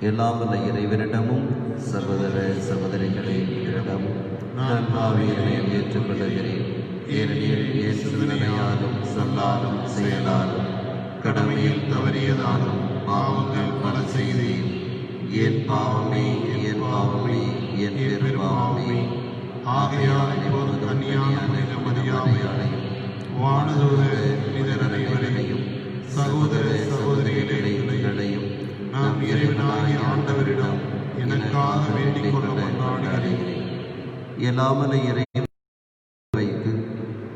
எல்லாம் வல்ல இறைவனிடமும் சகோதர சகோதரிகளிடமும் நான் பாவியனை ஏற்றுக்கொள்கிறேன். ஏனெனில் இயேசு நிலையாலும் சொல்லாலும் செயலாலும் கடமையில் தவறியதாலும் பாவங்கள் பல செய்தேன். என் பாவமே என் பாவமே என் பெரும்பாவமே. ஆகையால் இப்போது கன்னியான மரியாதையாலையும் வானதூதர் புனிதர் அனைவரையும் சகோதர சகோதரிகளையும் நாம் இறைவனாகிய ஆண்டவரிடம் எனக்காக வேண்டிக் கொள்ள கொண்டாடுகிறேன். எல்லாமலை இறைவன் வைத்து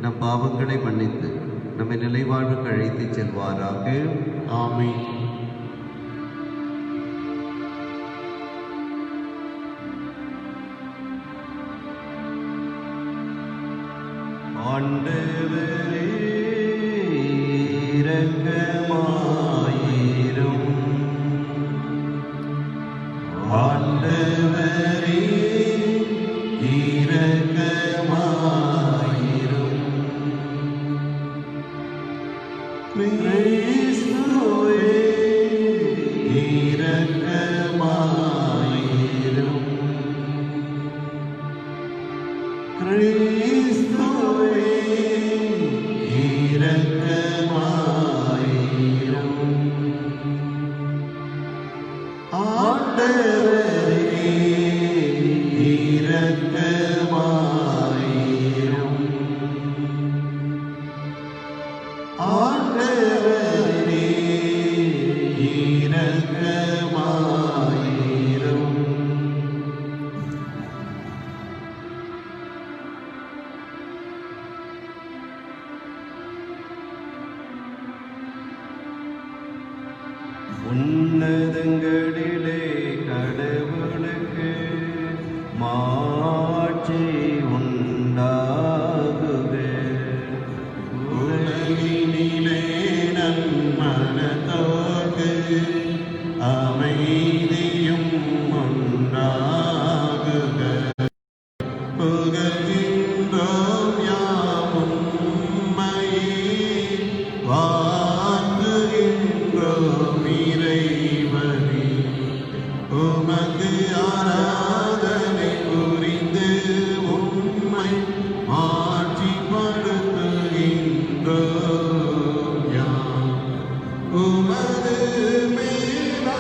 நம் பாவங்களை மன்னித்து நம்மை நிலைவாழ்வுக்கு அழைத்து செல்வாராக. ஆமென். ஆண்டவரே இரக்கமாயிரும். ஆண்டவரே இரக்கமாயிரும். கிறிஸ்துவே இரக்கமாயிரும். கிறிஸ்துவே இரக்கமாயிரும். ஆண்டவரே இரக்கமாயிரும். ஆண்டவரே இரக்கமாயிரும். உன்னதங்களிலே கடவுளுக்கு மாட்சி உண்டாகுக. உலகினிலே நன்மனத்தோர்க்கு அமைதியும் உண்டாகுக. புகழ்கின்றோம் யாம் உம்மையே, வாழ்த்துகின்றோம் இறைவனே. உமக்கு ஆராதனை புரிந்து உம்மை மாட்சிப்படுத்துகின்றோம் யாம். உமது மேலான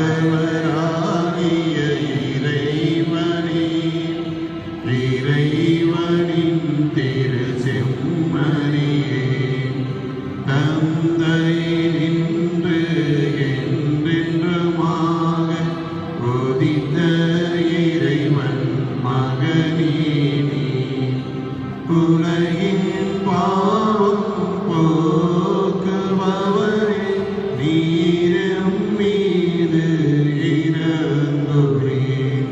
ஆண்டவராகிய இறைவனே, இறைவனின் திரு செம்மறியே, தந்தையினின்று என்றென்றுமாக உதித்த இறைவன் மகனே நீ, உலகின் பாவம் போக்குபவரே, நீரும் மீது இறங்குகிறேன்.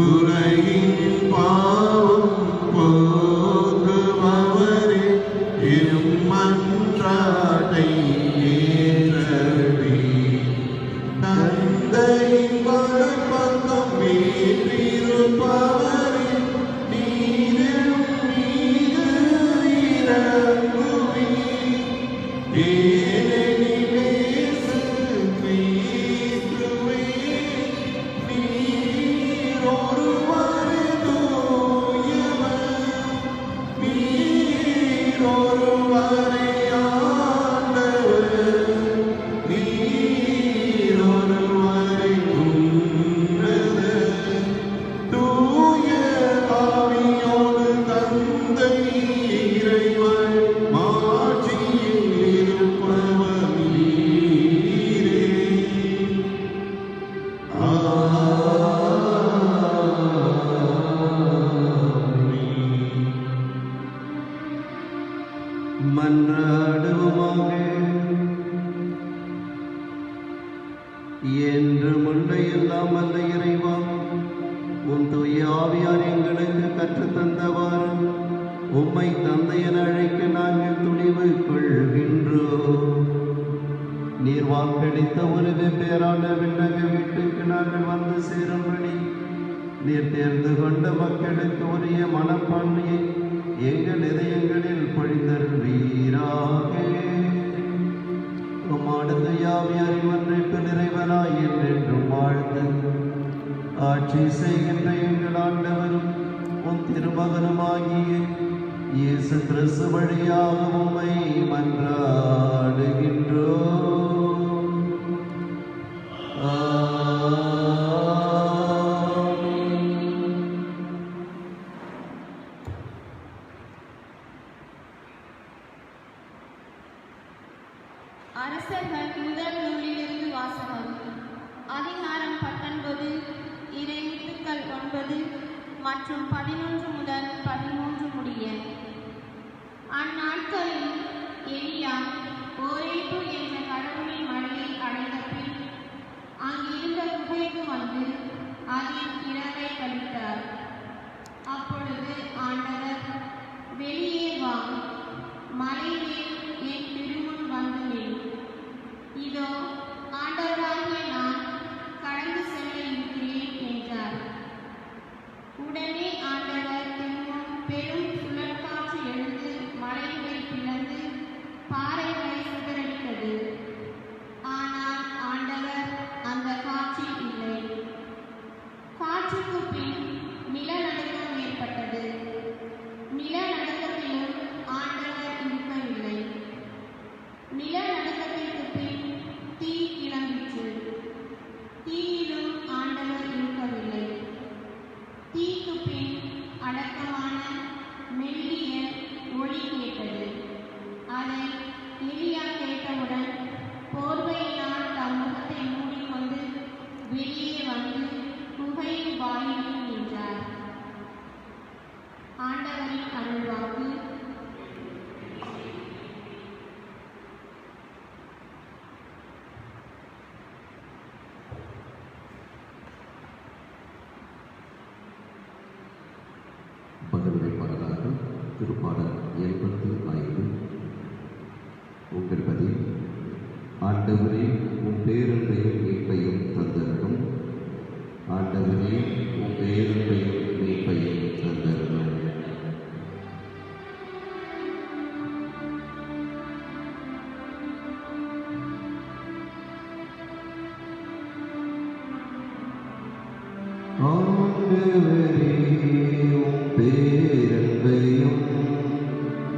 உலகின் பாவம் போக்குபவரே, எம் மன்றாட்டை ஏற்றருளி. தந்தையின் வலப்பக்கம் வீற்றிருப்பவரே, நீரும் மீது இறங்குவீர். ஏனெனில் இயேசு கிறிஸ்துவே, நீர் ஒருவரே தூயவர், நீர் ஒருவரே ஆண்டவர், நீர் ஒருவரே உன்னதர். தூய ஆவியோடு தந்தை இறைவன் மாட்சியில் இருப்பவர் நீரே. ஆமென். மன்றாடுவோமாக. என்று முன்னை எல்லாம் வல்ல இறைவா, உன் தூய ஆவியார் எங்களுக்கு கற்றுத்தந்தவாறு உம்மை தந்தை என அழைக்க நாங்கள் துணிவு கொள்கின்றோம். நீர் வாக்களித்த ஒரு வெவ்வேறான விண்ணக வீட்டுக்கு நாங்கள் வந்து சேரும்படி நீர் தேர்ந்து கொண்ட மக்களுக்கு உரிய மனப்பான்மையை எங்கள் இதயங்களில் பொழிந்தருள்வீராக. உம்மானது யாவியாரின் ஒன்றைப்பு நிறைவனாய் என்றென்றும் வாழ்ந்து ஆட்சி செய்கின்ற எங்கள் ஆண்டவரும் உன் திருமகனுமாகிய இயேசு கிறிஸ்து வழியாக உம்மை மன்றாடுகின்றோம். ஆமென். அரசர்கள் முதல் நூலிலிருந்து வாசகம். அதிகாரம் 19, இறைமுத்துக்கள் 9 மற்றும் 11 முதல் 13 முடிய. அந்நாட்களில் எலியா ஓரேபு என்ற கடவுளின் மலையை அடைந்த பின் அங்கிருந்த குகைக்கு வந்து அதில் இரவை கழித்தார். அப்பொழுது ஆண்டவர், வெளியே வா, மலைமேல் என் திருமுன் வந்து நில். இதோ ஆண்டவராகிய நான் கடந்து செல்ல இருக்கிறேன் என்றார். உடனே ஆண்டவர் திருமுன் பெரும் சுழற்காற்று எழுந்து மலைகளை பிளந்து பாறைகளை சிதறடித்தது. ஆனால் ஆண்டவர் அந்த காற்றில் இல்லை. காற்றுக்கு பின் நிலநடுக்கம் ஏற்பட்டது. நிலநடுக்கத்திலும் ஆண்டவர் இருக்கவில்லை. நிலநடுக்கத்திற்கு பின் தீ கிளம்பிற்று. தீயிலும் ஆண்டவர் இருக்கவில்லை. தீக்கு பின் அடக்கமான மெல்லிய ஒளி கேட்டது. அதை எலியா கேட்டவுடன் போர்வையினால் தம் முகத்தை மூடிக்கொண்டு வெளியே வந்து குகையின் வாயிலில் நின்றார். ஆண்டவரின் அருள்வாக்கு. பகலுரை பாடலாக திருப்பாடல் 75. உங்கள் பதில். ஆண்டவரே, உம் பேரன்பையும் மீட்பையும் தந்தருளும். ஆண்டவரே, உம் பேரன்பையும் மீட்பையும் தந்தருளும். ஆண்டவரே, உம் பேரன்பையும்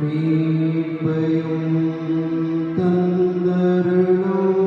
மீட்பையும் தந்தருளும்.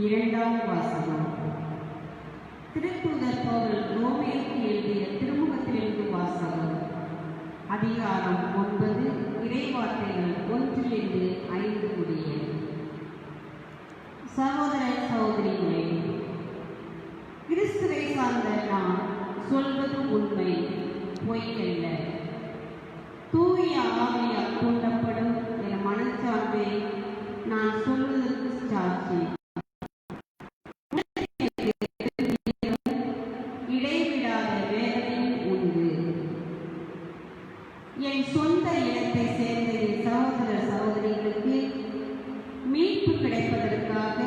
இரண்டாம் வாசகம். திருத்தூதர் பவுல் ரோமேயருக்கு எழுதிய திருமுகத்திலிருந்து வாசகம். அதிகாரம் 9, இறைவார்த்தைகள் 1-5 முடிய. சகோதர சகோதரிகளே, கிறிஸ்துவை சார்ந்த நான் சொல்வது உண்மை, பொய்யல்ல. தூய ஆவியால் தூண்டப்படும் என் மனச்சார்பை நான் சொல்வதற்கு சாட்சி. இடைவிடாத வேதனையும் உண்டு. என் சொந்த இடத்தை சேர்ந்த என் சகோதர சகோதரிகளுக்கு மீட்பு கிடைப்பதற்காக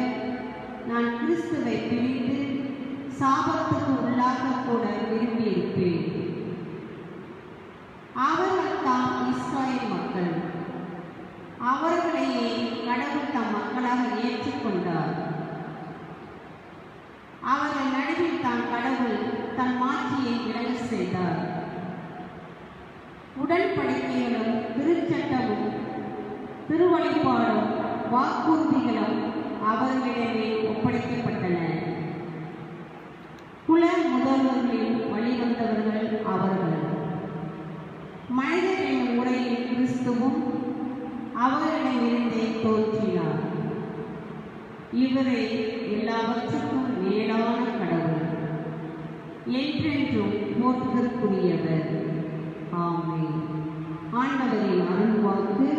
நான் கிறிஸ்துவை பிரிந்து சாபத்துக்கு உள்ளாக கூட விரும்பியிருப்பேன். அவர்கள் தாம் இஸ்ராயேல் மக்கள். அவர்களையே கடவுள் தம் மக்களாக ஏற்றுக்கொண்டார். அவர்கள் நடுவில் தான் கடவுள் தன் மாட்சியை விலக செய்தார். உடன்படிக்கைகளும் திருச்சட்டமும் திருவழிபாடும் வாக்குறுதிகளும் அவர்களிடமே ஒப்படைக்கப்பட்டன. குல முதல்வர்களில் வழிவந்தவர்கள் அவர்கள். மனிதரின் உரையில் கிறிஸ்துவும் அவர்களிடமிருந்தே தோன்றினார். இவரே எல்லாவற்றுக்கும் மேலான கடவுள், என்றென்றும் போற்றுதற்குரியவர். ஆமென். ஆண்டவரின் அருள்வாக்கு.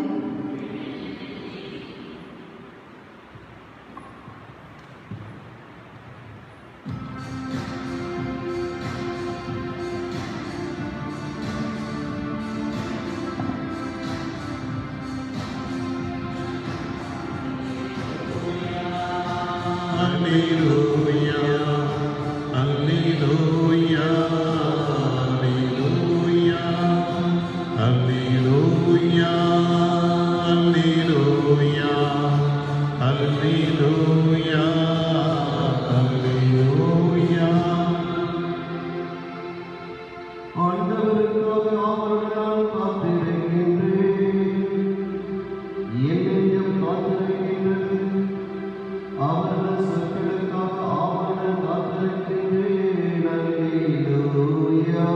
ஆண்டவருக்காக அவருடன் நான் காத்திருக்கின்றேன். என் நெஞ்சம் காத்திருக்கின்றது. அவரது சொற்களுக்காக அவருடன் காத்திருக்கின்றேன். அல்லேலூயா.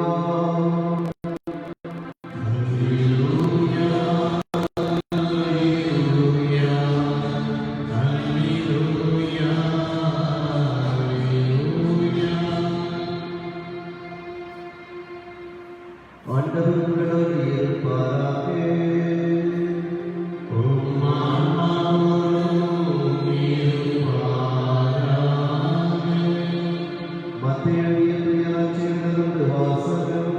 ஆண்டவர் உங்களோடு இருப்பாராக. மத்தேயு எழுதிய நற்செய்தியிலிருந்து வாசகம்.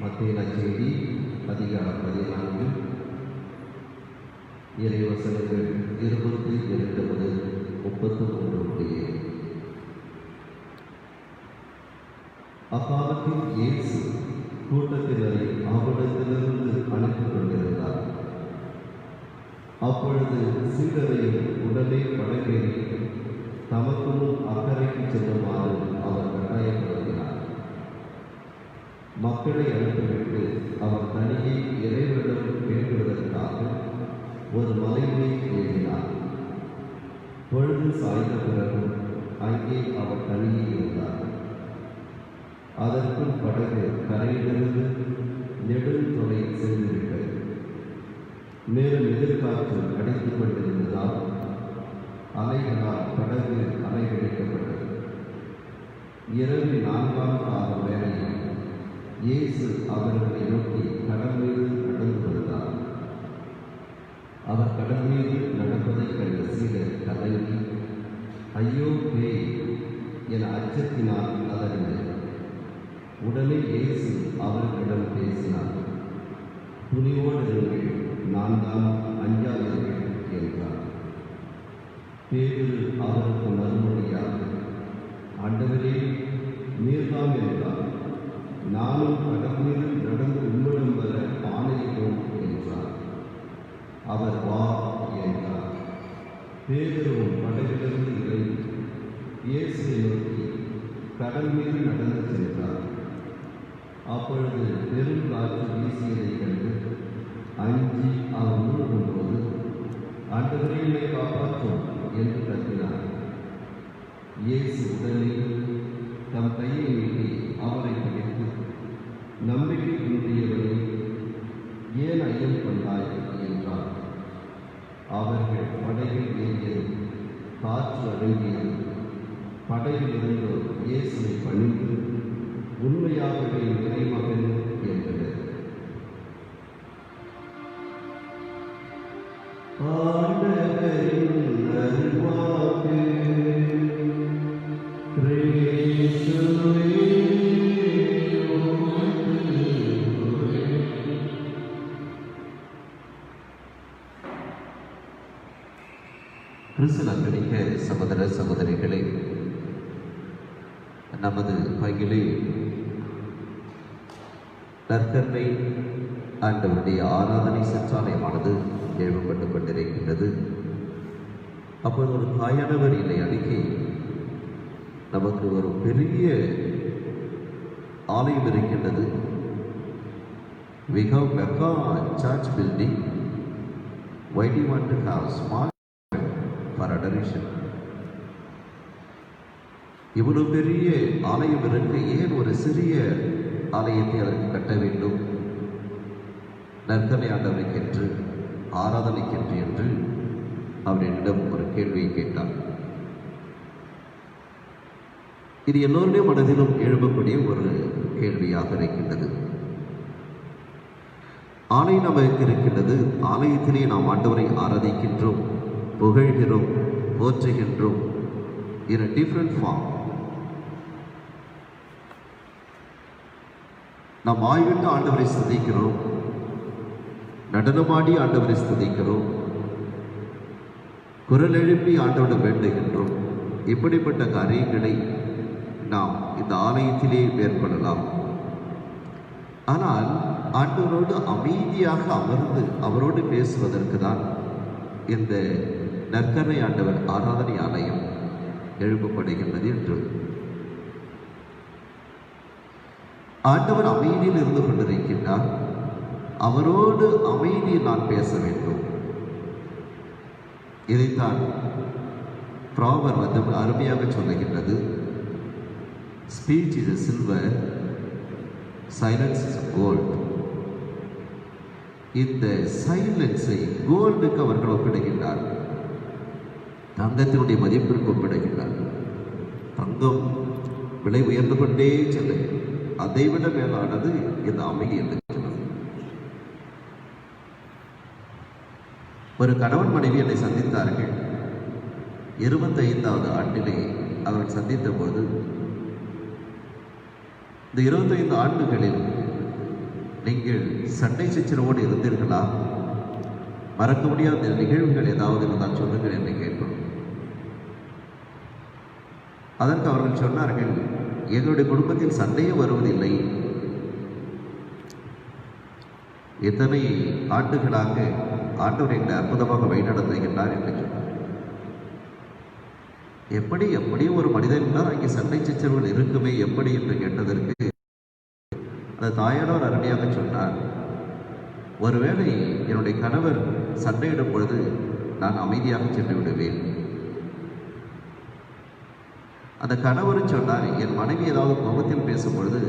மத்தேயு நற்செய்தி அதிகாரம் 14 இறைவசனங்கள் 22 முதல் 33 முடிய. அக்காலத்தில் இயேசு கூட்டத்தினரை அவரிடத்திலிருந்து அனுப்பிக் கொண்டிருந்தார். அப்பொழுது சீடரையும் உடனே படகேறி தமக்கு முன் அக்கறைக்கு செல்லுமாறு அவர் கட்டாயப்படுத்தினார். மக்களை அனுப்பிவிட்டு அவர் தனியே இறைவனிடம் வேண்டுவதற்காக ஒரு மலையை ஏறினார். பொழுது சாய்ந்த பிறகு அங்கே அவர் தனியே இருந்தார். அதற்குள் படகு கரையிலிருந்து நெடுந்தொலை சென்றுவிட்டது. மேலும் எதிர்காற்று அடித்துக் கொண்டிருந்ததால் அலைகளால் படகு அலைகழிக்கப்பட்டது. இரவு 4ஆம் கால வேளையில் இயேசு அவர்களை நோக்கி கடல் மீது நடந்து வந்தார். அவர் கடல் மீது நடப்பதைக் கண்ட சீடர் கலங்கி, ஐயோ பேய் என அச்சத்தினால் அதறினர். உடனே இயேசு அவர்களிடம் பேசினார். துணிவோடு இருங்கள், நான் தான், அஞ்சாதீர்கள் என்றார். பேதுரு அவருக்கு மறுமொழியாக, ஆண்டவரே, நீர்தாம் என்றார். நானும் கடல் மீது நடந்து உம்மிடம் வர ஆணையிட்டோம் என்றார். அவர் வா என்றார். பேதுருவும் படகிலிருந்து இறங்கி இயேசுவை நோக்கி கடல் மீது நடந்து சென்றார். அப்பொழுது பெரும் காற்று வீசியதைக் கண்டு அஞ்சி அவர் மூழ்கும்போது, ஆண்டவரே, என்னை காப்பாற்றும் என்று கத்தினார். இயேசு உடனே தம் கையை நீட்டி அவரை பிடித்து, நம்பிக்கை குன்றியவரே, ஏன் ஐயம் கொண்டாய் என்றார். அவர்கள் படகில் ஏறியது, காற்று அடங்கியது. படகில் இருந்தோர் இயேசுவை பணிந்து, உண்மையாகவே இறைமகன் என்றனர். ஆண்டவரின் அருள்வாக்கு. கிறிஸ்துவே கிறிஸ்து நம்பிக்க சகோதர சகோதரிகளே, நமது பங்கிலே நற்கருணை ஆண்டவருடைய ஆராதனை சிற்றாலயமானது எழுப்பப்பட்டு கொண்டிருக்கின்றது. அப்போது ஒரு தாயானவர் இல்லை அடிக்கை நமக்கு ஒரு பெரிய ஆலயம் இருக்கின்றது. We have Mecca church building. Why do you want to have small for adoration? இவ்வளவு பெரிய ஆலயம் இருக்க ஏன் ஒரு சிறிய ஆலயத்தை அதற்கு கட்ட வேண்டும்? நற்கருணை ஆண்டவருக்கென்று, ஆராதனைக்கென்று என்று அவரிடம் ஒரு கேள்வியை கேட்டார். இது எல்லோருடைய மனதிலும் எழுப்பக்கூடிய ஒரு கேள்வியாக இருக்கின்றது. ஆலயம் நமக்கு இருக்கின்றது. ஆலயத்திலே நாம் ஆண்டவரை ஆராதிக்கின்றோம். புகழ்கிறோம், போற்றுகின்றோம் in a different form. நாம் ஆய்விட்டு ஆண்டவரை ஸ்துதிக்கிறோம், நடனமாடி ஆண்டவரை ஸ்துதிக்கிறோம், குரல் எழுப்பி ஆண்டவரை வேண்டுகின்றோம். இப்படிப்பட்ட காரியங்களை நாம் இந்த ஆலயத்திலே மேற்கொள்ளலாம். ஆனால் ஆண்டவரோடு அமைதியாக அமர்ந்து அவரோடு பேசுவதற்கு தான் இந்த நற்கருணை ஆண்டவர் ஆராதனை ஆலயம் எழுப்பப்படுகின்றது என்று. ஆண்டவர் அமைதியில் இருந்து கொண்டிருக்கின்றார். அவரோடு அமைதியில் நான் பேச வேண்டும். இதைத்தான் ப்ராவர் அருமையாக சொல்லுகின்றது. Speech is silver, silence is gold. இந்த சைலன்ஸை கோல்டுக்கு அவர்கள் ஒப்பிடுகின்றார், தங்கத்தினுடைய மதிப்பிற்கு ஒப்பிடுகின்றார். தங்கம் விலை உயர்ந்து கொண்டே செல்ல, அதைவிட மேலானது இந்த அமைதி என்று சொல்லுது. ஒரு கணவன் மனைவி என்னை சந்தித்தார்கள். 25வது ஆண்டிலே அவர்கள் சந்தித்த போது, இந்த 25 ஆண்டுகளில் நீங்கள் சண்டை சச்சரவோடு இருந்தீர்களா? மறக்க முடியாத நிகழ்வுகள் ஏதாவது இருந்தால் சொல்லுங்கள் என்று கேட்போம். அதற்கு அவர்கள் சொன்னார்கள், எங்களுடைய குடும்பத்தில் சண்டையே வருவதில்லை. எத்தனை ஆண்டுகளாக ஆண்டவர் எங்களை அற்புதமாக வழிநடத்துகின்றார் என்று சொன்னார். எப்படி ஒரு மனிதன் என்றால் அங்கே சண்டை சச்சரவுகள் இருக்குமே எப்படி என்று கேட்டதற்கு அந்த தாயானவர் அருமையாக சொன்னார், ஒருவேளை என்னுடைய கணவர் சண்டையிடும் பொழுது நான் அமைதியாக சென்று விடுவேன். அந்த கணவரும் சொன்னார், என் மனைவி ஏதாவது கோபத்தில் பேசும் பொழுது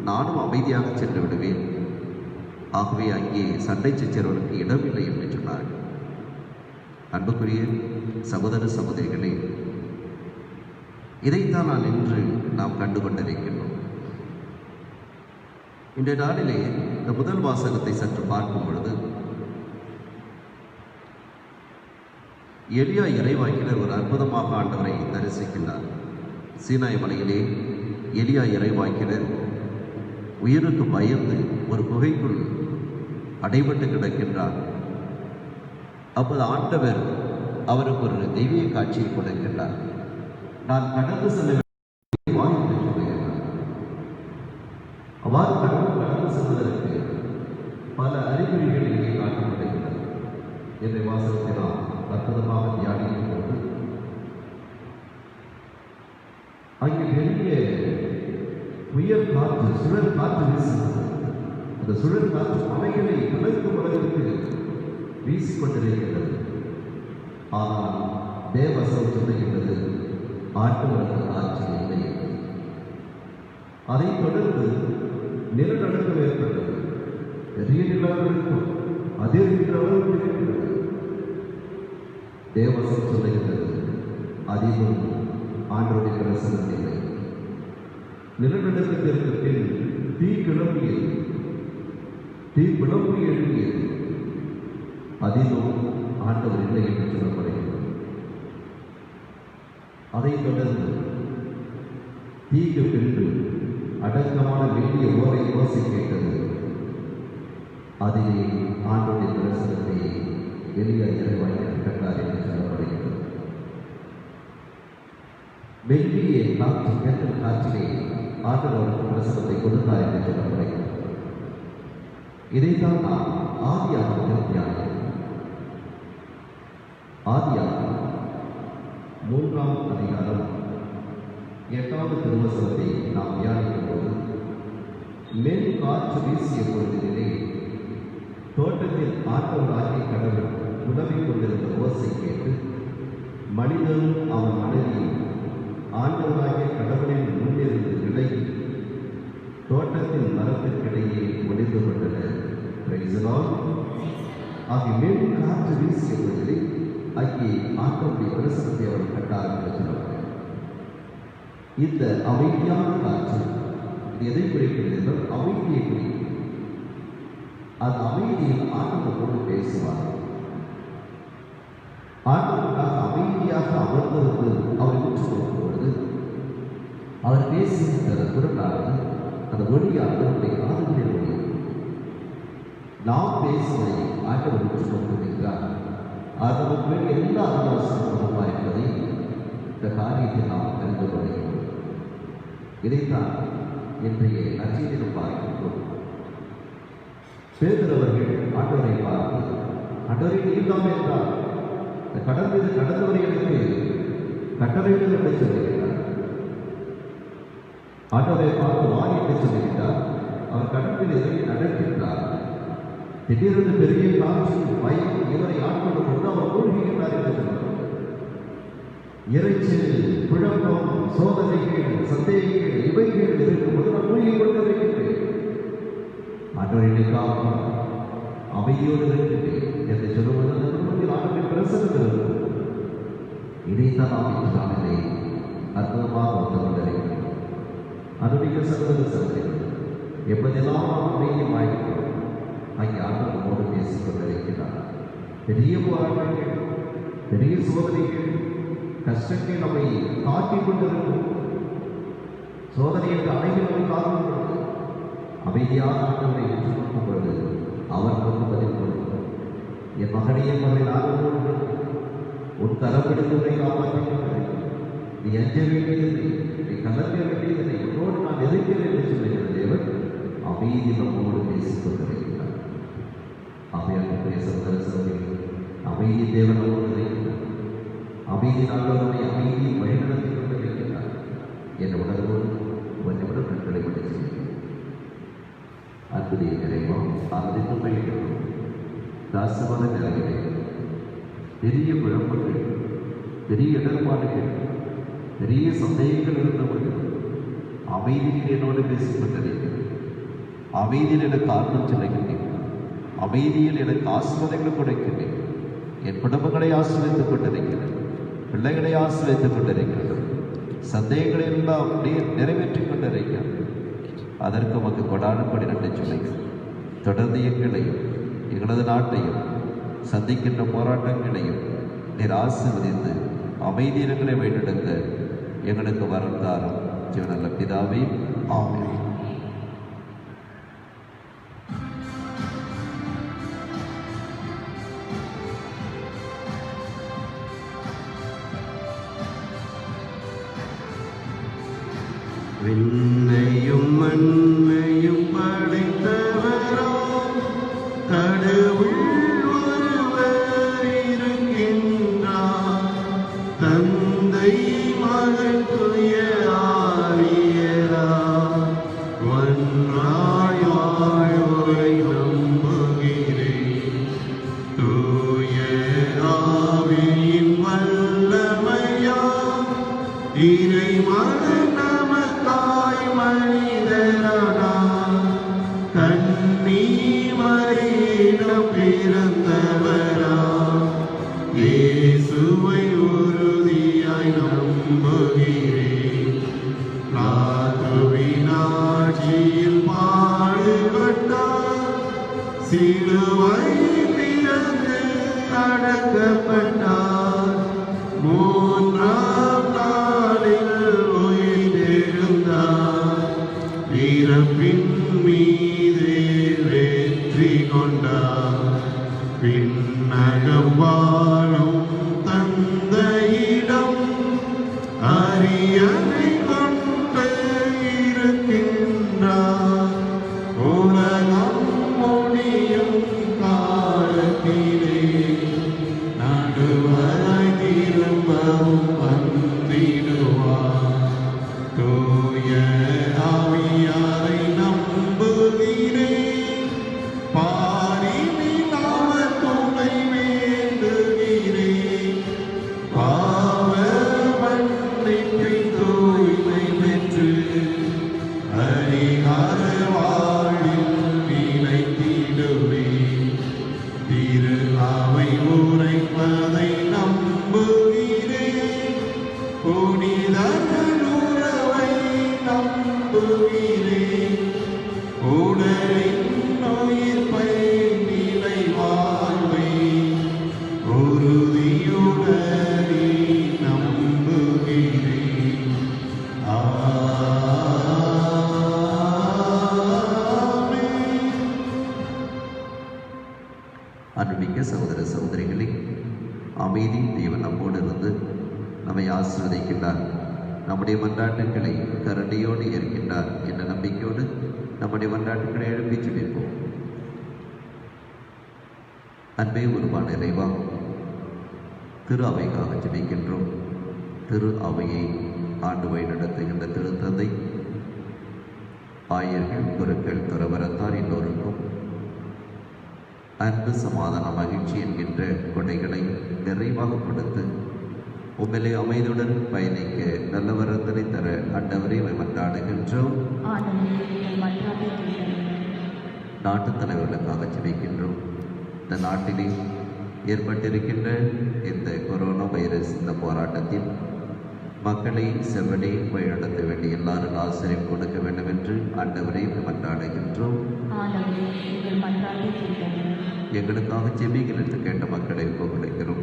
நானும் அமைதியாக சென்று விடுவேன். ஆகவே அங்கே சண்டை சச்சரவுக்கு இடமில்லை என்று சொன்னார். அன்புக்குரிய சகோதர சகோதரிகளே, இதைத்தான் நான் இன்று நாம் கண்டுகொண்டிருக்கின்றோம். இன்றைய நாளிலே இந்த முதல் வாசகத்தை சற்று பார்க்கும் பொழுது, எலியா இறைவாக்கினர் ஒரு அற்புதமாக ஆண்டவரை தரிசிக்கின்றார். சீனாய் மலையிலே எலியா இறைவாக்கினர் உயிருக்கு பயந்து ஒரு குகைக்குள் அடைபட்டு கிடக்கின்றார். அப்போது ஆண்டவர் அவருக்கு ஒரு தெய்வீக காட்சியை கொடுக்கின்றார். நான் கடந்து செல்ல என்று சொல்லுகிறார். அவ்வாறு கடந்து செல்வதற்கு பல அறிகுறிகள் இங்கே காட்டப்படுகின்றன. என்னை வாசகத்தை நாம் அற்புதமாக தியானிக்கும் போது அங்கே பெரிய உயர் காற்று, சுழல் காற்று வீசுகிறது. அந்த சுழல் காற்று மலைகளை விளக்கும் அளவிற்கு வீசிக்கொண்டிருக்கிறது. ஆனால் தேவசம் சொல்லுகின்றது, ஆண்டவருக்கு ஆட்சி இல்லை. அதைத் தொடர்ந்து நிலநடுக்கம் ஏற்பட்டது. பெரிய நிலநடுக்கம் அதிர்கின்றவர்கள் இருக்கிறது. தேவசம் சொல்லுகின்றது, அதிகம் ஆண்டவருடைய பிரசனம் இல்லை. நிலநடுக்கத்திற்கு பின் தீ பிளம்பி எழுப்பியது. அதிலும் ஆண்டவர் இல்லை என்று சொல்லப்படுகிறது. அதைத் தொடர்ந்து தீக்கு பின்பு அடக்கமான மெல்லிய ஓசை கேட்டது. அதிலே ஆண்டவருடைய பிரசனத்தை எலியா இறைவாக்கினர் கண்டார் என்று சொல்லப்படுகிறது. மெல்லிய காற்று கேட்டல் காற்றிலே ஆண்டவருக்கு பிரசனத்தை கொடுத்தார் என்று சொல்லப்படுகிறது. இதைத்தான் நாம் ஆதியாகமத்தில் தியானிக்கிறோம். ஆதியாகமம் 3ஆம் அதிகாரம் 8வது திருவசனத்தை நாம் தியானிக்கும் போது, மேல் காற்று வீசிய பொழுதிலே தோட்டத்தில் ஆண்டவராகிய கடவுள் உணவிக் கொண்டிருந்த ஓசை கேட்டு மனிதன் அவன் மனைவி ஆண்டவராகிய கடவுளின் முன்னிருந்து விலகி தோட்டத்தின் மரத்திற்கிடையே ஒளிந்து கொண்டனர். ஆகிய மேல் காற்று வீசிய பொழுதிலே அங்கே ஆண்டவருடைய பிரசனத்தை அவர் கண்டார் என்று சொல்லுவார். இந்த அமைதியான காற்று எதை குறிக்கிறது என்றால் அமைதியை குறிக்கிறது. அந்த அமைதியில் ஆண்டவரோடு பேசுவார். ஆண்டவருக்காக அமைதியாக அமர்ந்திருந்து அவரை உற்று நோக்கும் பொழுது அவர் பேசுகின்ற குரலானது அந்த ஒளியானது அவருடைய காதுகளில் ஒளி. நாம் பேசுவதை ஆண்டவர் உற்று நோக்குகின்றார். அது நமக்கு எல்லா அதிகாரமா என்பதை இந்த காரியத்தில் நாம் அறிந்து கொள்கிறோம். இதைத்தான் இன்றைய நற்செய்தியில் பார்க்கின்றோம். பேதுரு அவர்கள் ஆண்டவரை பார்த்து, ஆண்டவரை நீர்தான் என்றார், இந்த கடல் மீது கடந்தவர்களுக்கு கட்டளையிடும் என்று சொல்லுகிறார். ஆண்டவரை பார்த்து வாய் என்று சொல்லுகிறார். அவர் கடல் மீது இறங்கி நடக்கின்றார். திடீரென்று பெரிய காட்சி பயம் இவரை ஆட்கொண்டு கொண்டு அவர் மூழ்குகின்றார் என்று சொல்லுகிறார். இறைச்சல், குழப்பம், சோதனைகள், சந்தேகங்கள் இவைகள் இருக்கும்போது நான் மூழ்கிக் கொண்டிருக்கின்றேன். ஆண்டவர்களுக்காக அமைதியோடு இருக்கின்றேன் என்று சொல்லுவது அந்த குடும்பத்தில் ஆண்டவரின் பிரசன்னத்தில் இருக்கும். இதைத்தான் நாம் இந்த நாளிலே அற்புதமாக வந்து கொண்டிருக்கிறோம். அருடைய சகோதர சகோதரிகள், எப்போதெல்லாம் நாம் அமைதியை வாய்க்கிறோம் அங்கே ஆண்டவர் நம்மோடு பேசிக் கொண்டிருக்கிறார். பெரிய போராட்டங்கள், பெரிய சோதனைகள், கஷ்டங்கள் நம்மை தாக்கிக் கொண்டிருக்கும். சோதனைக்கு அனைவரும் காரணம் அமைதியாக ஆண்டவரை உற்று நோக்கும் பொழுது அவர் கொண்டு பதில் கொடுக்கும். என் மகனையே மகளிர் ஆர்வம் உன் தரப்படுத்துவதை காப்பாற்றிக் நீ அஞ்ச வேண்டியதில்லை, நீ கலக்க வேண்டியதில்லை, உன்னோடு நான் இருக்கிறேன் என்று சொல்லுகிற தேவன் அமைதி நம்மோடு பேசிக் கொண்டிருக்கிறார். அவையாற்றுடைய சகோதர சகோதரிகள், அமைதி தேவன் நம்மோடு இருக்கிறார். அமைதி நாடுவதை அமைதியை வழிநடத்தி கொண்டிருக்கிறார் என்ற உணர்வோடு கொஞ்சம் கண்களை கொண்டு செய்கிறேன். அற்புதே நிறைவா ஆனதித்து பயிர்கிறோம். தாசமான நிலையிலே பெரிய குழப்பங்கள், பெரிய இடர்பாடுகள், பெரிய சந்தேகங்கள் இருந்தவர்கள் அமைதியில் என்னோடு பேசிக் கொண்டிருக்கிறேன். அமைதியில் எனக்கு ஆர்வம் சொல்லுகின்றேன். அமைதியில் எனக்கு ஆசீர்வாதங்கள் கொடுக்கின்றேன். என் குடும்பங்களை ஆசீர்வதித்துக் கொண்டிருக்கிறேன். பிள்ளைகளை ஆசீர்வதித்துக் கொண்டிருக்கிறது. சந்தேகங்களை எல்லாம் அப்படியே நிறைவேற்றிக் கொண்டிருக்கிறது. அதற்கு நமக்கு கொடானப்படி நன்றி சொல்லுங்கள். தொடர்ந்து எங்களையும் எங்களது நாட்டையும் சந்திக்கின்ற போராட்டங்களையும் நீர் ஆசீர்வதித்து அமைதியினங்களை வழிநடத்த எங்களுக்கு வரம் தாரும். ஜீவனல்ல பிதாவே, ஆமென். விண்ணையும் மண்ணையும் படைத்தவரோ கடவுள் ஒருவர் இருக்கின்றார். தந்தை, மகன், தூய ஆவியார் ஒன்றாய் வாழ்வோரை நம்புகிறேன். தூய ஆவியின் வல்லமையால் இறைமகன் கண்ணீ மரியிடம் பிறந்தவரா இயேசுவை உறுதியாய் நம்புகிறேன். ஆட்சியில் பாடுபட்டார், சிலுவையில் இறந்து அடக்கப்பட்டார், மூன்றாம் நாளில் உயிர்த்தெழுந்தார், இறப்பின் மீது வெற்றி கொண்டார். விண்ணகம் வாழும் தந்தையிடம் அரியணை கொண்டு இருக்கின்றார். உலகம் முடியும் காலத்திலே நடுவராய் திரும்பவும் வந்திடுவார். தூய ஆவியாரை நம்புகிறேன், பாரினில் அவர் துணை வேண்டுகிறேன். பாவ மன்னிப்பின் தூய்மை பெற்று அதிகார வாழ்வில் நிலைத்திடுவேன். அன்புமிக்க சகோதர சகோதரிகளே, அமைதி தேவன் நம்மோடு இருந்து நம்மை ஆசீர்வதிக்கின்றார். நம்முடைய மன்றாட்டுக்களை கருணையோடு ஏற்கின்றார் என்ற நம்பிக்கையோடு நம்முடைய மன்றாட்டுக்களை எழுப்பி ஜெபிப்போம். அன்பே உருவான இறைவா, திரு அவைக்காக ஜெபிக்கின்றோம். திரு அவையை ஆண்டு வழி நடத்துகின்ற திருத்தந்தை, ஆயர்கள், குருக்கள், துறவரத்தார் எல்லோருக்கும் அன்பு, சமாதானம், மகிழ்ச்சி என்கின்ற கொடைகளை நிறைவாக கொடுத்து உம்மிலே அமைதியுடன் பயணிக்க நல்ல வரத்தினை தர ஆண்டவரை மன்றாடுகின்றோம். நாட்டுத் தலைவர்களுக்காக ஜெபிக்கின்றோம். இந்த நாட்டிலே ஏற்பட்டிருக்கின்ற இந்த கொரோனா வைரஸ் இந்த போராட்டத்தில் மக்களை செவ்வனே வழிநடத்த வேண்டிய எல்லாரும் ஆசிரியம் கொடுக்க வேண்டும் என்று ஆண்டவரை மன்றாடுகின்றோம். எங்களுக்காக ஜெபிகள் என்று கேட்ட மக்களை ஒப்புக்கொடுக்கிறோம்.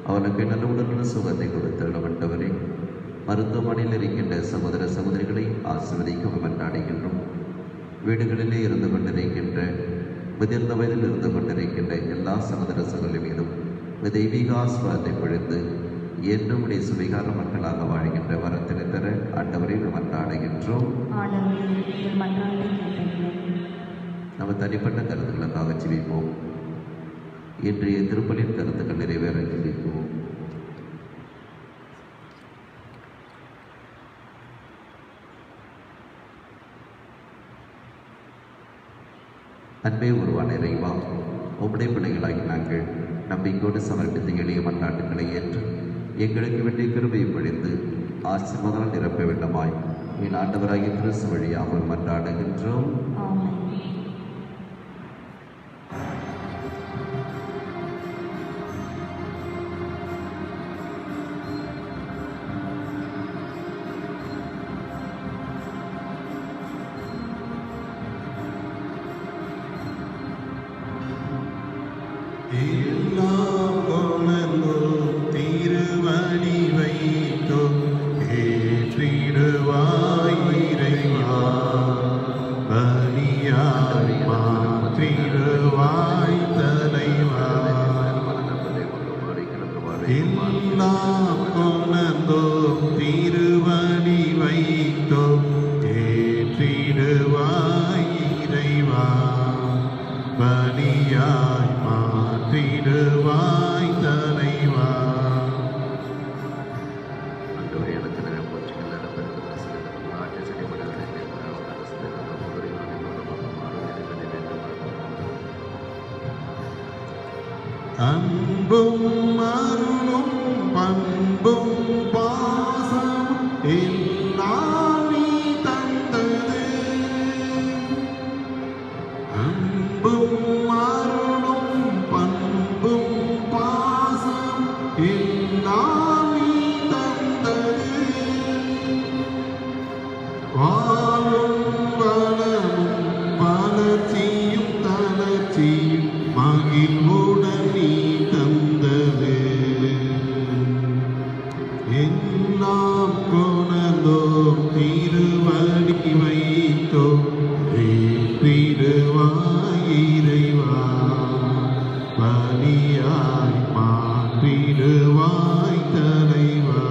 அவர்களுக்கு நல்ல உடல்நல சுகத்தை கொடுத்திட ஆண்டவரே. மருத்துவமனையில் இருக்கின்ற சகோதர சகோதரிகளை ஆசீர்வதிக்க மன்றாடுகின்றோம். வீடுகளிலே இருந்து கொண்டிருக்கின்ற, முதிர்ந்த வயதில் இருந்து கொண்டிருக்கின்ற எல்லா சகோதர சகோதரி மீதும் தெய்வீக ஆசீர்வாதத்தை பொழிந்து என்றும் உடைய சுவிகார மக்களாக வாழ்கின்ற வரத்தினை தர ஆண்டவரை மன்றாடுகின்றோம். நம்ம தனிப்பட்ட கருத்துக்களுக்காக ஜெபிப்போம். இன்றைய திருப்பலின் கருத்துக்கள் நிறைவேற ஜெபிப்போம். அன்பே உருவான இறைவா, உம்முடைய பிள்ளைகளாகி நாங்கள் நம்பிக்கையோடு சமர்ப்பித்த எளிய மன்றாட்டுக்களை ஏற்று எங்களுக்கு வேண்டிய கிருபையை பொழிந்து ஆசீர்வாதம் நிரப்ப வேண்டுமாய் என் ஆண்டவராகிய கிறிஸ்து வழியாக மன்றாடுகின்றோம். எல்லாம் கொணர்ந்தோம் திருவடி வைத்தோம் ஏற்றிடுவாய் இறைவா, பலியாய் மாற்றிடுவாய் தலைவா. எல்லாம் கொணர்ந்தோம் திருவடி வைத்தோம் ஏற்றிடுவாய் இறைவா, பலியாய் மாற்றிடுவாய் தலைவா. அன்பும் அருளும் பண்பும் பாசம் எல்லாம் நீ தந்தது. அன்பும் அருளும் பண்பும் பாசம் எல்லாம் நீ தந்தது. வாழும் வளமும் வளர்ச்சியும் தளர்ச்சியும் மகிழ்வுடன் நீ தந்தது. எல்லாம் கொணர்ந்தோம் திருவடி வைத்தோம் ஏற்றிடுவாய் இறைவா, பலியாய் மாற்றிடுவாய் தலைவா.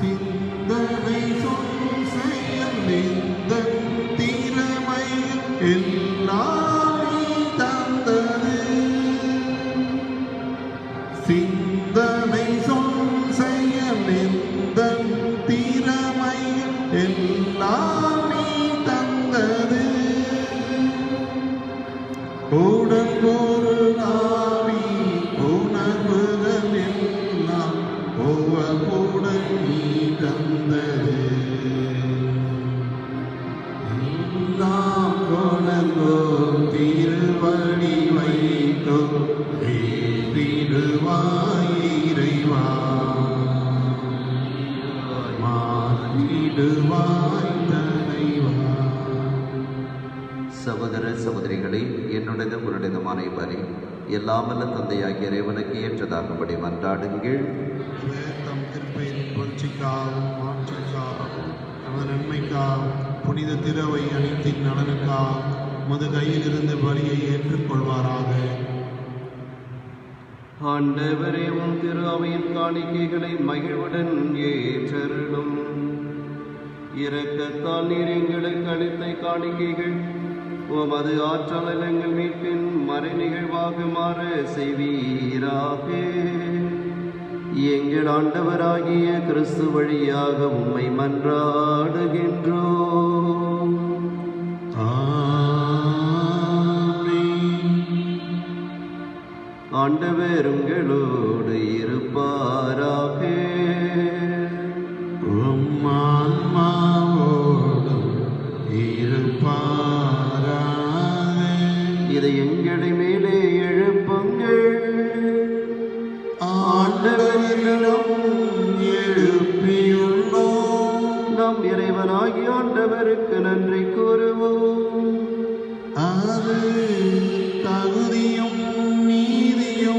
சிந்தனை சொல் செயல் நிந்தன் திறமை எல்லாம் நீ தந்தது. சிந்தனை சொல் செயல் நிந்தன் திறமை எல்லாம் நீ தந்தது. உடன் பொருள் ஆவி உணர்வுகள் எல்லாம் உடன் நீ தந்தது. எல்லாம் கொணர்ந்தோம் திருவடி வைத்தோம் ஏற்றிடுவாய் இறைவா, மாற்றிடுவாய் தலைவா. சகோதர சகோதரிகளே, என்னுடையதும் உன்னுடையதுமான பலி எல்லாம் வல்ல தந்தையாகிய இறைவனுக்கு ஏற்றதாகும்படி மன்றாடுங்கள். இவர் தம் திருப்பெயரின் புரட்சிக்காகவும் மாட்சிக்காகவும் நமது நன்மைக்காகவும் புனித திரவை அனைத்தின் நலனுக்காகவும் உமது கையில் இருந்து பலியை ஏற்றுக்கொள்வாராக. ஆண்டவரே, உம் திரு அவையின் காணிக்கைகளை மகிழ்வுடன் ஏற்றருளும். இரக்கத்தால் நீர் எங்களுக்கு அளித்த காணிக்கைகள் உமது ஆற்றல் எங்கள் மீட்பின் மறை நிகழ்வாக மாற செய்வீராக. எங்கள் ஆண்டவராகிய கிறிஸ்து வழியாக உம்மை மன்றாடுகின்றோம். ஆண்டவர் உங்களோடு இருப்பாராக. உம் ஆன்மாவோடும் இருப்பாராக. இதை எங்களை மேலே எழுப்புங்கள். ஆண்டவரிடம் எழுப்பியுள்ளோம். நம் இறைவனாகிய ஆண்டவருக்கு நன்றி கூறுவோம். அது தகுதியும் நீதியுமானதே.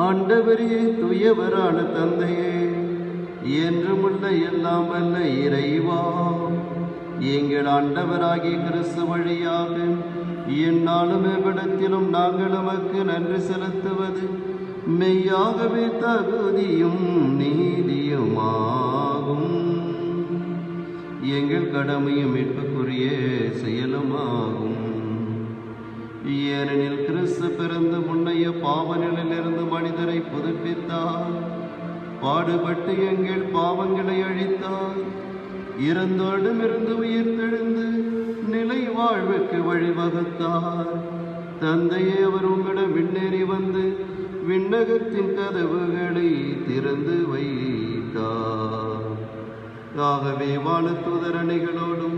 ஆண்டவரே, தூயவரான தந்தையே, என்றுமுள்ள எல்லாம் வல்ல இறைவா, எங்கள் ஆண்டவராகிய கிறிஸ்து வழியாக எந்நாளும் எவ்விடத்திலும் நாங்கள் உமக்கு நன்றி செலுத்துவது மெய்யாகவே தகுதியும் நீதியுமாகும். எங்கள் கடமையும் மீட்புக்குரிய செயலுமாகும். ஏனெனில் கிறிஸ்து பிறந்து முன்னைய பாவநிலையிலிருந்து மனிதரை புதுப்பித்தார், பாடுபட்டு எங்கள் பாவங்களை அழித்தார், இறந்தோரிடமிருந்து உயிர்த்தெழுந்து நிலை வாழ்வுக்கு வழிவகுத்தார். தந்தையே, அவர் உங்களிடம் விண்ணேறி வந்து விண்ணகத்தின் கதவுகளை திறந்து வைத்தார். ஆகவே வானதூதர் அணிகளோடும்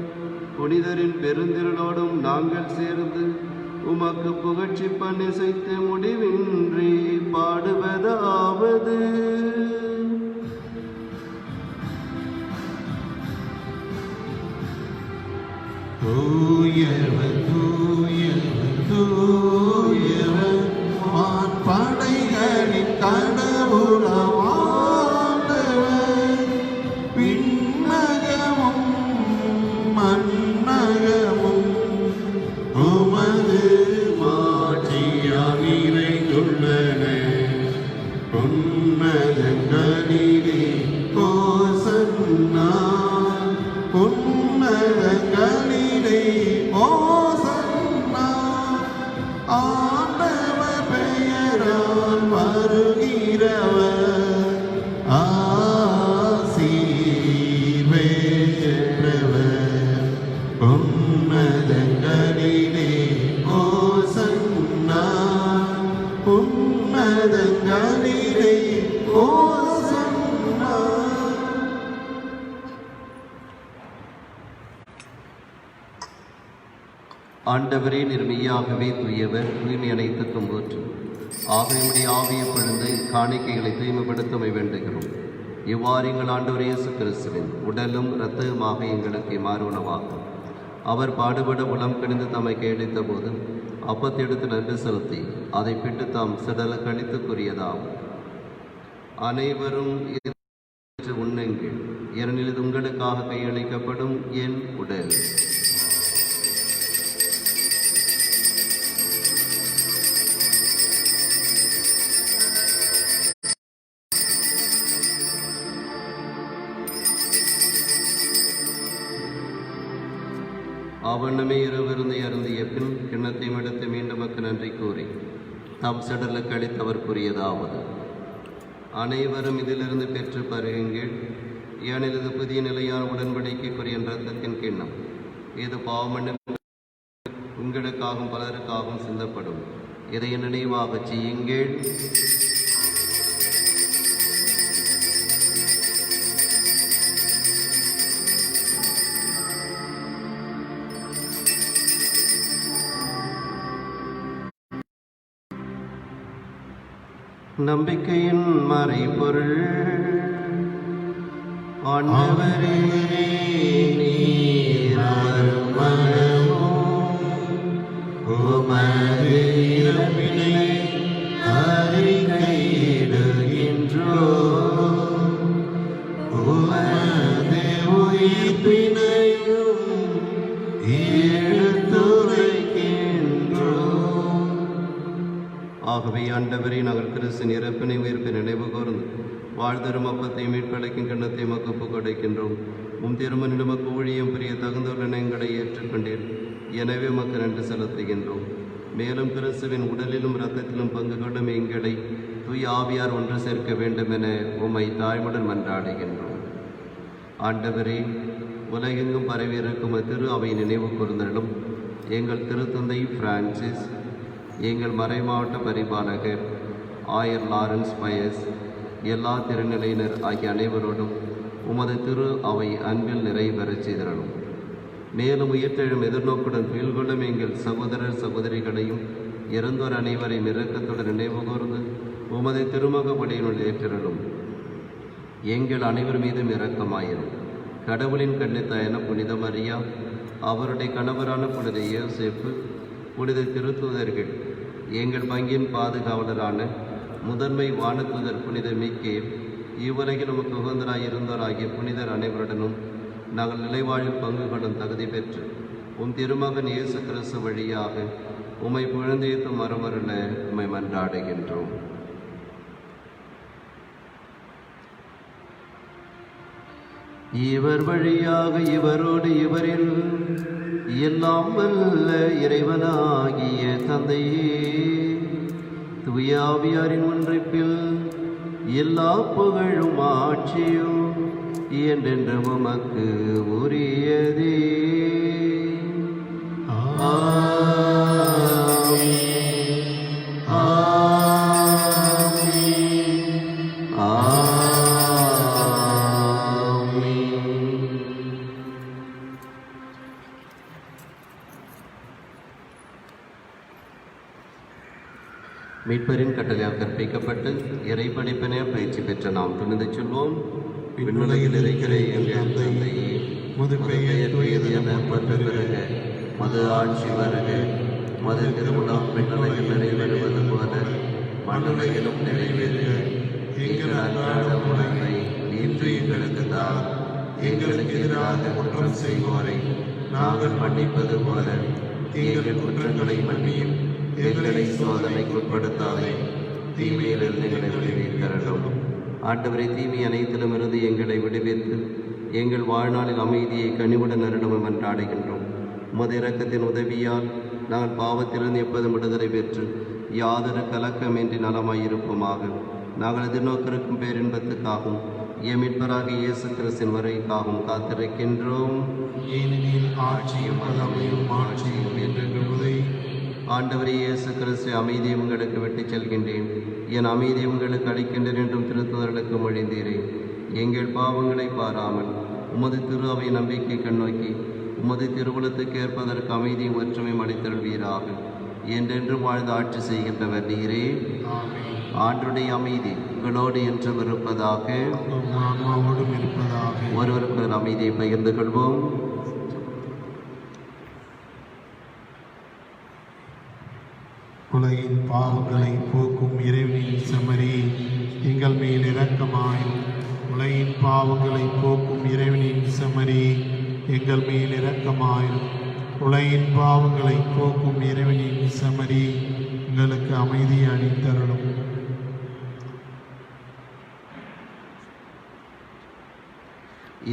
புனிதரின் பெருந்திரளோடும் நாங்கள் சேர்ந்து உமக்கு புகழ்ச்சி பண்ணிசைத்து முடிவின்றி பாடுவதாவது: தூயவர் தூயவர் தூயவர் வான்படைகளின் கடவுளமானவர். விண்ணகமும் மண்ணகமும் உமது மாட்சியால் நிறைந்துள்ளன. உன்னதங்களிலே ஓசன்னா, உன்னதங்களிலே ஓசன்னா. ஆண்டவர் பெயரால் வருகிறவர் ஆசீர் பெற்றவர். உன்னதங்களிலே ஓசன்னா, உன்னதங்களிலே ஓசன்னா. ஆண்டவரே, நிர்மையாகவே தூயவர், தூய்மை அனைத்துக்கும் ஊற்று. ஆகையுடைய ஆவியை பொழுது காணிக்கைகளை தூய்மைப்படுத்த வேண்டுகிறோம். இவ்வாறு எங்கள் ஆண்டவர் இயேசு கிறிஸ்துவின் உடலும் இரத்தமாக எங்களுக்கு மாறுணவாகும். அவர் பாடுபட உளம் கிடந்து தம்மை கேளித்த போது அப்பத்தை எடுத்து நன்றி செலுத்தி அதை பிட்டு தாம் சிடல கழித்து கூறியதாகும்: அனைவரும் உண்ணுங்கள், ஏனெனில் இது உங்களுக்காக கையளிக்கப்படும் என் உடல். அவனமே இரவிருந்தை அருந்திய பின் கிண்ணத்தையும் எடுத்து மீண்டும் நன்றி கூறி தாம் சிடலுக்கு அளித்தவர் கூறியதாவது: அனைவரும் இதிலிருந்து பெற்று பருகுங்கள், ஏனெனில் இது புதிய நிலையான உடன்படிக்கைக்குரிய இரத்தத்தின் கிண்ணம். இது பாவமன்னிப்பு உங்களுக்காகவும் பலருக்காகவும் சிந்தப்படும். இதை நினைவாகச் செய்யுங்கள். நம்பிக்கையின் மறைபொருள். ஆண்டவரே, நீர் வரும் வரவும் உமது இறப்பினை அறிக்கையிடுகின்றோம். உமது உயிர்ப்பினையும் எடுத்துரைக்கின்றோம். ஆகவே ஆண்டவரே, நாங்கள் கிறிஸ்தின் இறப்பினை உயிர்ப்பை நினைவு கூர்ந்து வாழ்தரும் அப்பத்தை மீட்படைக்கும் கிண்ணத்தை மக்கு கொடுக்கின்றோம். திருமணி நமக்கு ஊழியம் புரிய தகுந்தவர்கள் எங்களை ஏற்றுக்கொண்டீர். எனவே மக்கு நன்றி செலுத்துகின்றோம். மேலும் கிறிஸ்துவின் உடலிலும் இரத்தத்திலும் பங்கு கொள்ளும் எங்களை தூய் ஆவியார் ஒன்று சேர்க்க வேண்டும் என உம்மை தாய்முடன் மன்றாடுகின்றோம். ஆண்டவரே, உலகெங்கும் பரவியிருக்கும் திரு அவை நினைவு கூர்ந்தலும் எங்கள் திருத்தந்தை பிரான்சிஸ், எங்கள் மறைமாவட்ட பரிபாலகர் ஆயர் லாரன்ஸ் பயஸ், எல்லா திருநிலையினர் ஆகிய அனைவரோடும் உமது திரு அவை அன்பில் நிறைவேறச் செய்திடலும். மேலும் உயிர்த்தெழும் எதிர்நோக்குடன் வீழ்கொள்ளும் எங்கள் சகோதரர் சகோதரிகளையும் இறந்தோர் அனைவரையும் இரக்கத்துடன் நினைவு கூர்ந்து உமது திருமுக பலியினுள் ஏற்றிடலும். எங்கள் அனைவர் மீதும் இரக்கமாயிரும். கடவுளின் கன்னித்தாயான புனித மரியா, அவருடைய கணவரான புனித யோசேப்பு, புனித திருத்தூதர்கள், எங்கள் பங்கின் பாதுகாவலரான முதன்மை வானதூதர் புனித மிக்கேல், இவ்வுலகில் உமக்கு உகந்தராய் இருந்தோராகிய புனிதர் அனைவருடனும் நாங்கள் நிலைவாழில் பங்கு கொள்ளும் தகுதி பெற்று உம் திருமகன் இயேசு கிறிஸ்து வழியாக உம்மை புகழ்ந்தேத்தும் மரமருள உம்மை மன்றாடுகின்றோம். இவர் வழியாக இவரோடு இவரில் எல்லாம் வல்ல இறைவனாகிய தந்தையே, தூய ஆவியாரின் ஒன்றிப்பில் எல்லா புகழும் ஆட்சியும் என்றென்றும் உமக்கு உரியதே. மீட்பரின் கட்டளையால் கற்பிக்கப்பட்டு இறை படிப்பினை பயிற்சி பெற்ற நாம் துணிந்து சொல்வோம். விண்ணுலகில் இருக்கிற எங்கள் தந்தையே, முது பெயர் தூயது என பெறுக, மது ஆட்சி வருக, மது திருவிழம் விண்ணுலகில் நிறைவேறுவது போல மண்ணுலகிலும் நிறைவேறுக. எங்கள் அன்றாட உணவை இன்று எங்களுக்கு தார். எங்களுக்கு எதிராக குற்றம் செய்வோரை நாங்கள் மன்னிப்பது போல எங்கள் குற்றங்களை மன்னியும். எங்களை சோதனைக்கு உட்படுத்தாதே, தீமையிலிருந்து எங்களை விடுவித்தரலும். ஆண்டவரை, தீமை அனைத்திலும் இருந்து எங்களை விடுவித்து எங்கள் வாழ்நாளில் அமைதியை கனிவுடன் அருளும் மன்றாடுகின்றோம். உமது இரக்கத்தின் உதவியால் நாங்கள் பாவத்திலிருந்து எப்போதும் விடுதலை பெற்று யாதொரு கலக்கமின்றி நலமாயிருப்போமாக. நாங்கள் எதிர்நோக்கிருக்கும் பேரின்பத்துக்காகவும் மீட்பராக இயேசு கிறிஸ்தின் வருகைக்காகவும் காத்திருக்கின்றோம். ஏனெனில் ஆட்சியும் வல்லமையும் மாட்சியும் என்றென்றும் உதை. ஆண்டவரே இயேசு கிறிஸ்து, அமைதியை உங்களுக்கு விட்டுச் செல்கின்றேன், என் அமைதியை உங்களுக்கு அளிக்கின்றேன் என்றும் திருத்தூதர்களுக்கு மொழிந்தீரேன். எங்கள் பாவங்களை பாராமல் உமது திரு அவை நம்பிக்கை கண்ணோக்கி உமது திருவுளத்துக்கு ஏற்பதற்கு அமைதியும் ஒற்றுமையும் அளித்தருள்வீராக. என்றென்றும் வாழ்ந்து ஆட்சி செய்கின்றவர் நீரே. ஆண்டுடைய அமைதி உங்களோடு என்றும் இருப்பதாக. ஒருவருக்கு அமைதியை பகிர்ந்து கொள்வோம். உலகின் பாவங்களை போக்கும் இறைவனின் செம்மறி, எங்கள் மேல் இரக்கமாயும். உலகின் பாவங்களை போக்கும் இறைவனின் செம்மறி, எங்கள் மேல் இரக்கமாயும். உலகின் பாவங்களை போக்கும் இறைவனின் செம்மறி, எங்களுக்கு அமைதியை அளித்தருளும்.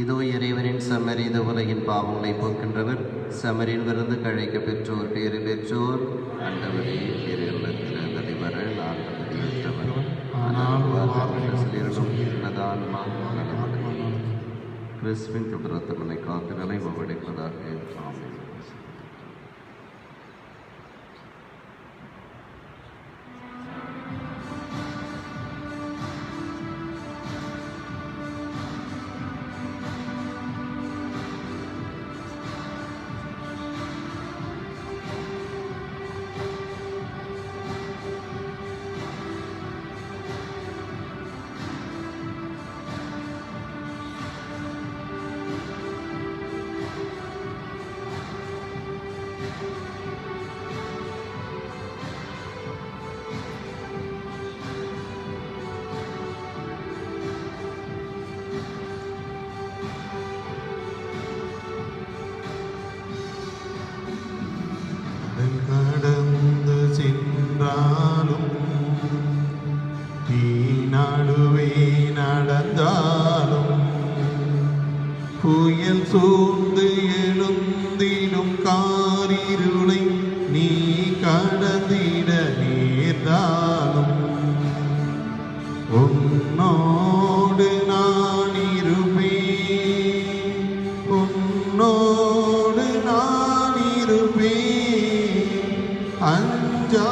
இதோ இறைவனின் செம்மறி, இது உலகின் பாவங்களை போக்கின்றவர். செம்மறியின் விருந்து கழைக்க பெற்றோர் பேறு பெற்றோர். ஆண்டவரே, பேரில் தலைவர நான் தகுதியற்றவர், ஆனால் கிறிஸ்துவின் தொடரத்தவனை காத்துகளை ஒப்படைப்பதாக. ஆமென். சூழ்ந்து எழுந்திடும் காரிருளை நீ கடந்திட நேர்ந்தாலும் உன்னோடு நான் இருப்பேன், உன்னோடு நான் இருப்பேன், அஞ்சா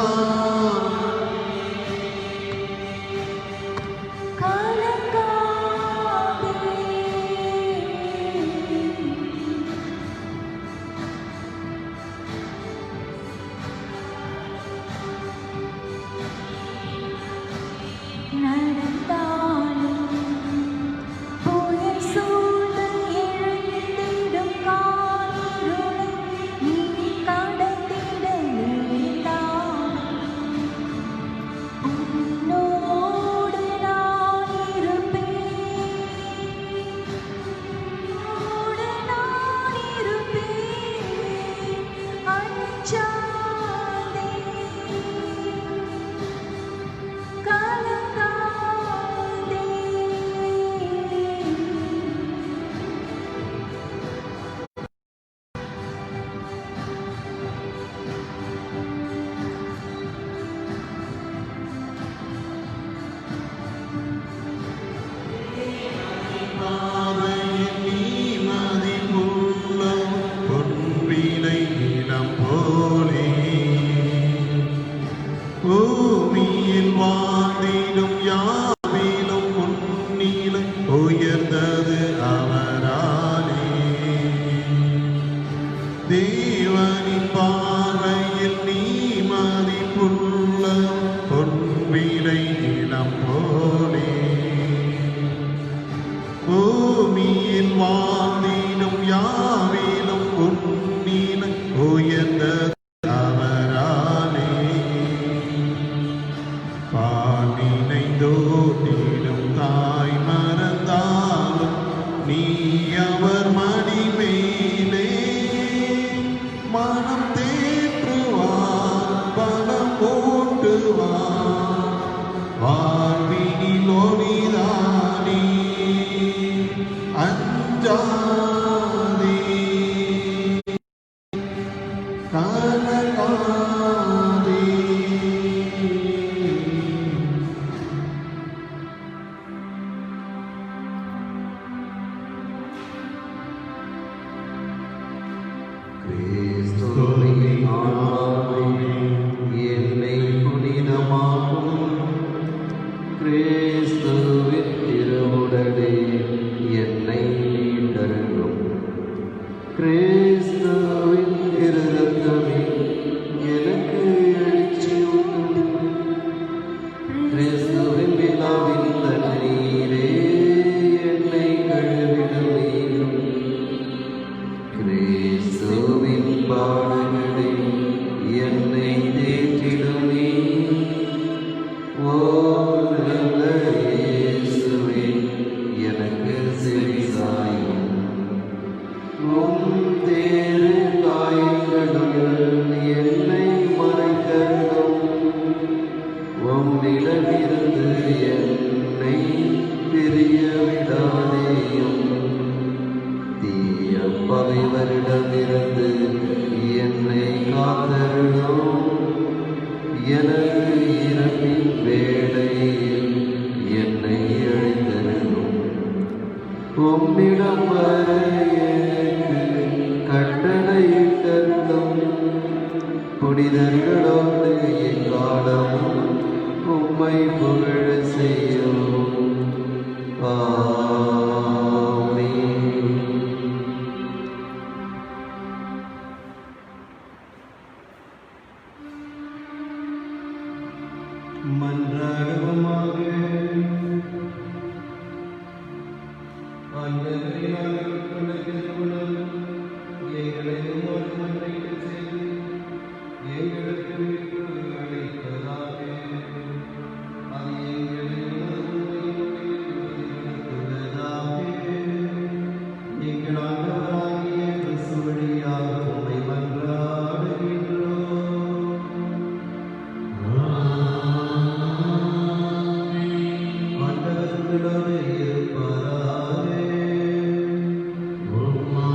பூமியில் வாழ்ந்திடும் யாவிலும் உன்னிலும் உயர்ந்தது அவராலே. தேவனின் பார்வையில் நீ மதிப்புள்ள பொன்விலை நிலம் போலே. பூமியில் வாழ்ந்திடும் யாவிலும் உன்னிலும் உயர்ந்தது அவராலே. பாலினைந்தோட்டிடும் தாய் மறந்தாலும் நீ அவர் மடி மேலே மனம் தேற்றுவார், பலம் ஓட்டுவார், வாழ்வினில் ஒளிதானே அஞ்சாதே கலங்காதே. கிறிஸ்துவின் ஆவி என்னை புனிதமாக்கும், கிறிஸ்துவின் திருவுடலே என்னை மீட்டருளும், கிறிஸ்துவின் இரத்தமே எனக்கு எழுச்சியூட்டும், கிறிஸ்துவின் விழாவின் தண்ணீரே என்னை கழுவிடுமே, கிறிஸ்துவின் பாடுகளே என்னை தேற்றிடுமே. ஓ நல்ல இயேசுவே, எனக்கு செவிசாயும், உம் தேறு காயங்களுள் என்னை மறைத்தருளும், உம்மிடமிருந்து என்னை பிரிய விடாதேயும், தீய பகைவரிடமிருந்து என்னை காத்தருளும், எனக்கு இறப்பின் வேளையில் என்னை அழைத்தருளும், உம்மிடம் வர எனக்கு கட்டளையிட்டருளும், புனிதர்களோடு எக்காலமும் உம்மை புகழ செய்யும். ஆமென். மன்றாடுவோமாக. ஆண்டவரே, நாங்கள் கொண்ட திருமணம் எங்களை உம்மோடு மன்றைக்கு செய்து எங்களுக்கு மீட்பு அளிப்பதாக. அது எங்களை உணர்த்துவதாக. எங்கள் ஆண்டவராகிய கிறிஸ்து வழியாக உம்மை மன்றாடுகின்றோம். ஆண்டவர் உங்களோடு இருப்பாராக. உம்மா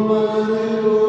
உமது